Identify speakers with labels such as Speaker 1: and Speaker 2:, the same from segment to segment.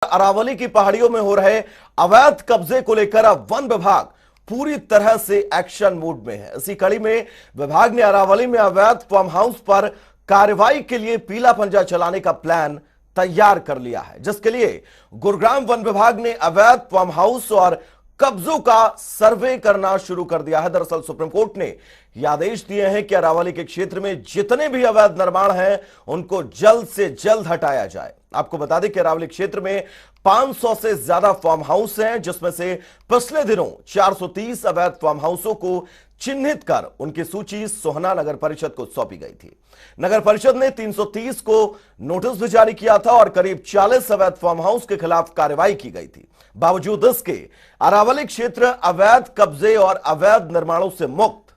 Speaker 1: अरावली की पहाड़ियों में हो रहे अवैध कब्जे को लेकर अब वन विभाग पूरी तरह से एक्शन मोड में है। इसी कड़ी में विभाग ने अरावली में अवैध फार्म हाउस पर कार्रवाई के लिए पीला पंजा चलाने का प्लान तैयार कर लिया है, जिसके लिए गुरुग्राम वन विभाग ने अवैध फार्म हाउस और कब्जों का सर्वे करना शुरू कर दिया है। दरअसल सुप्रीम कोर्ट ने यह आदेश दिए हैं कि अरावली के क्षेत्र में जितने भी अवैध निर्माण हैं उनको जल्द से जल्द हटाया जाए। आपको बता दें कि अरावली क्षेत्र में 500 से ज्यादा फार्म हाउस हैं, जिसमें से पिछले दिनों 430 अवैध फार्म हाउसों को चिन्हित कर उनकी सूची सोहना नगर परिषद को सौंपी गई थी। नगर परिषद ने 330 को नोटिस भी जारी किया था और करीब 40 अवैध फार्म हाउस के खिलाफ कार्रवाई की गई थी। बावजूद इसके अरावली क्षेत्र अवैध कब्जे और अवैध निर्माणों से मुक्त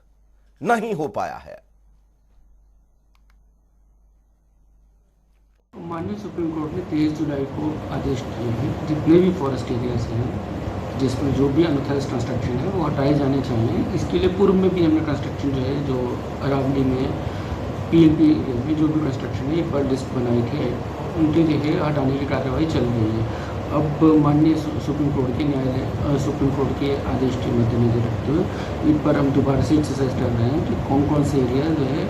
Speaker 1: नहीं हो पाया है।
Speaker 2: माननीय सुप्रीम कोर्ट ने 23 जुलाई को आदेश दिए हैं जितने भी फॉरेस्ट एरियाज हैं जिसमें जो भी अनऑथराइज्ड कंस्ट्रक्शन है वो हटाए जाने चाहिए। इसके लिए पूर्व में भी हमने कंस्ट्रक्शन जो अरावली में पीएनपी एरिया में जो भी कंस्ट्रक्शन है एक बार लिस्ट बनाई थी, उनके जगह हटाने की कार्रवाई चल रही है। अब माननीय सुप्रीम कोर्ट के आदेश के मद्देनजर रखते हुए इन पर हम दोबारा से एक्सरसाइज कर रहे हैं कि कौन कौन से एरिया जो है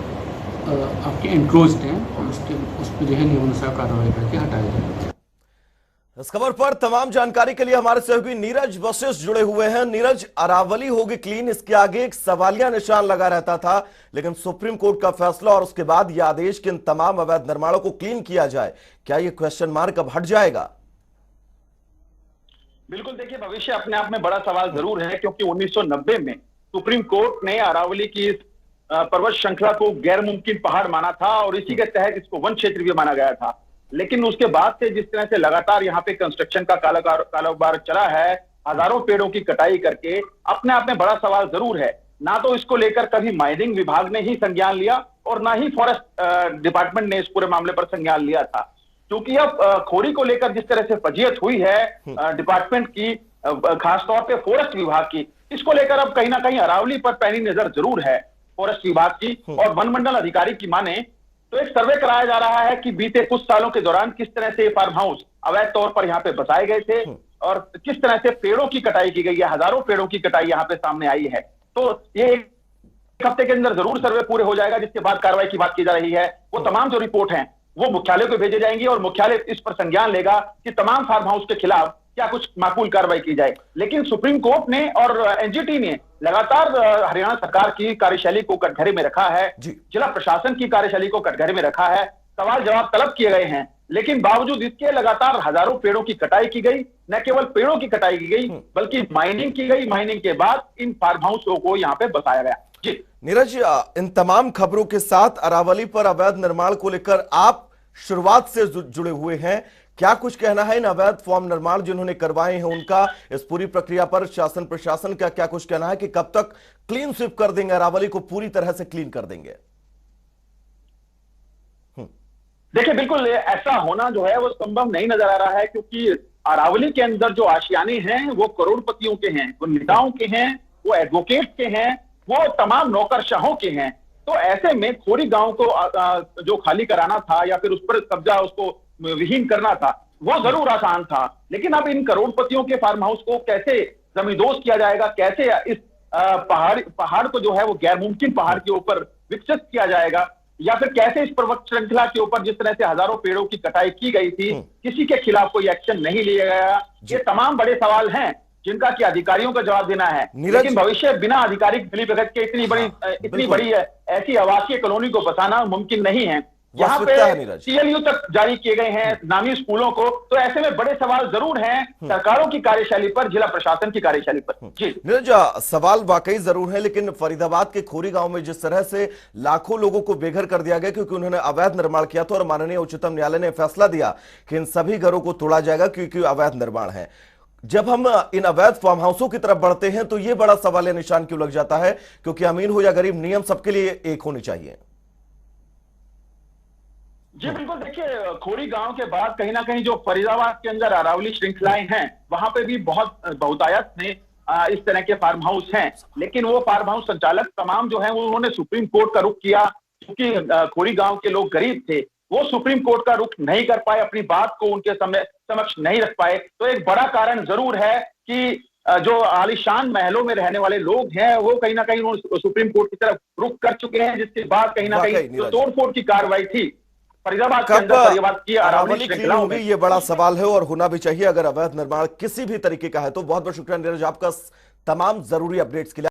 Speaker 2: आपके एनक्लोज्ड हैं और उस पर जो है नियमानुसार कार्रवाई करके हटाया जाए।
Speaker 1: इस खबर पर तमाम जानकारी के लिए हमारे सहयोगी नीरज वशिष्ठ जुड़े हुए हैं। नीरज, अरावली होगी क्लीन, इसके आगे एक सवालिया निशान लगा रहता था, लेकिन सुप्रीम कोर्ट का फैसला और उसके बाद यह आदेश कि इन तमाम अवैध निर्माणों को क्लीन किया जाए, क्या यह क्वेश्चन मार्क अब हट जाएगा?
Speaker 3: बिल्कुल, देखिए भविष्य अपने आप में बड़ा सवाल जरूर है, क्योंकि 1990 में सुप्रीम कोर्ट ने अरावली की पर्वत श्रृंखला को गैर मुमकिन पहाड़ माना था और इसी के तहत इसको वन क्षेत्र भी माना गया था। लेकिन उसके बाद से जिस तरह से लगातार यहाँ पे कंस्ट्रक्शन का कारोबार चला है, हजारों पेड़ों की कटाई करके, अपने आप में बड़ा सवाल जरूर है। ना तो इसको लेकर कभी माइनिंग विभाग ने ही संज्ञान लिया और ना ही फॉरेस्ट डिपार्टमेंट ने इस पूरे मामले पर संज्ञान लिया था, क्योंकि अब खोरी को लेकर जिस तरह से फजीयत हुई है डिपार्टमेंट की, खासतौर पे फॉरेस्ट विभाग की, इसको लेकर अब कहीं ना कहीं अरावली पर पैनी नजर जरूर है फॉरेस्ट विभाग की। और वन मंडल अधिकारी की माने तो एक सर्वे कराया जा रहा है कि बीते कुछ सालों के दौरान किस तरह से फार्म हाउस अवैध तौर पर यहाँ पे बसाए गए थे और किस तरह से पेड़ों की कटाई की गई है। हजारों पेड़ों की कटाई यहाँ पे सामने आई है। तो ये एक हफ्ते के अंदर जरूर सर्वे पूरे हो जाएगा, जिसके बाद कार्रवाई की बात की जा रही है। वो तमाम जो रिपोर्ट है वो मुख्यालय को भेजे जाएंगी और मुख्यालय इस पर संज्ञान लेगा कि तमाम फार्म हाउस के खिलाफ क्या कुछ माकूल कार्रवाई की जाए। लेकिन सुप्रीम कोर्ट ने और एनजीटी ने लगातार हरियाणा सरकार की कार्यशैली को कटघरे में रखा है, जिला प्रशासन की कार्यशैली को कटघरे में रखा है, सवाल जवाब तलब किए गए हैं। लेकिन बावजूद इसके लगातार हजारों पेड़ों की कटाई की गई। न केवल पेड़ों की कटाई की गई बल्कि माइनिंग की गई। माइनिंग के बाद इन फार्म हाउसों को यहाँ पे बसाया गया। जी
Speaker 1: नीरज, इन तमाम खबरों के साथ अरावली पर अवैध निर्माण को लेकर आप शुरुआत से जुड़े हुए हैं, क्या कुछ कहना है इन अवैध फार्म निर्माण जिन्होंने करवाए हैं उनका? इस पूरी प्रक्रिया पर शासन प्रशासन का क्या कुछ कहना है कि कब तक क्लीन स्वीप कर देंगे, अरावली को पूरी तरह से क्लीन कर देंगे?
Speaker 3: देखिए, बिल्कुल ऐसा होना जो है वो संभव नहीं नजर आ रहा है, क्योंकि अरावली के अंदर जो आशियाने हैं वो करोड़पतियों के हैं, वो नेताओं के हैं, वो एडवोकेट के हैं, वो तमाम नौकरशाहों के हैं। तो ऐसे में खोरी गांव को जो खाली कराना था या फिर उस पर कब्जा उसको विहीन करना था वो जरूर आसान था। लेकिन अब इन करोड़पतियों के फार्म हाउस को कैसे जमींदोज किया जाएगा, कैसे इस पहाड़ को जो है वो गैर मुमकिन पहाड़ के ऊपर विकसित किया जाएगा, या फिर कैसे इस पर्वत श्रृंखला के ऊपर जिस तरह से हजारों पेड़ों की कटाई की गई थी किसी के खिलाफ कोई एक्शन नहीं लिया गया, ये तमाम बड़े सवाल हैं जिनका कि अधिकारियों को जवाब देना है। लेकिन भविष्य बिना आधिकारिक मिलीभगत के इतनी बड़ी ऐसी आवासीय कॉलोनी को बसाना मुमकिन नहीं है। यहाँ पे सीएलयू तक जारी किए गए हैं नामी स्कूलों को। तो ऐसे में बड़े सवाल जरूर हैं सरकारों की कार्यशैली पर, जिला प्रशासन की कार्यशैली पर। जी
Speaker 1: नीरज, सवाल वाकई जरूर है, लेकिन फरीदाबाद के खोरी गांव में जिस तरह से लाखों लोगों को बेघर कर दिया गया क्योंकि उन्होंने अवैध निर्माण किया था और माननीय उच्चतम न्यायालय ने फैसला दिया कि इन सभी घरों को तोड़ा जाएगा क्योंकि अवैध निर्माण है। जब हम इन अवैध फार्म हाउसों की तरफ बढ़ते हैं तो यह बड़ा सवाल निशान क्यों लग जाता है, क्योंकि अमीर हो या गरीब नियम सबके लिए एक होने चाहिए।
Speaker 3: जी बिल्कुल, देखिए खोरी गांव के बाद कहीं ना कहीं जो फरीदाबाद के अंदर अरावली श्रृंखलाएं हैं वहां पे भी बहुतायत में इस तरह के फार्म हाउस हैं। लेकिन वो फार्म हाउस संचालक तमाम जो है उन्होंने सुप्रीम कोर्ट का रुख किया, क्योंकि खोरी गांव के लोग गरीब थे, वो सुप्रीम कोर्ट का रुख नहीं कर पाए, अपनी बात को उनके सामने समक्ष नहीं रख पाए। तो एक बड़ा कारण जरूर है कि जो आलीशान महलों में रहने वाले लोग हैं वो कहीं ना कहीं उन्होंने सुप्रीम कोर्ट की तरफ रुख कर चुके हैं, जिसके बाद कहीं ना कहीं जो तोड़फोड़ की कार्रवाई थी फरीदाबाद के अंदर, फरीदाबाद की अरावली श्रृंखलाओं में,
Speaker 1: ये बड़ा सवाल है और होना भी चाहिए अगर अवैध निर्माण किसी भी तरीके का है तो। बहुत बहुत शुक्रिया नीरज आपका तमाम जरूरी अपडेट्स के लिए।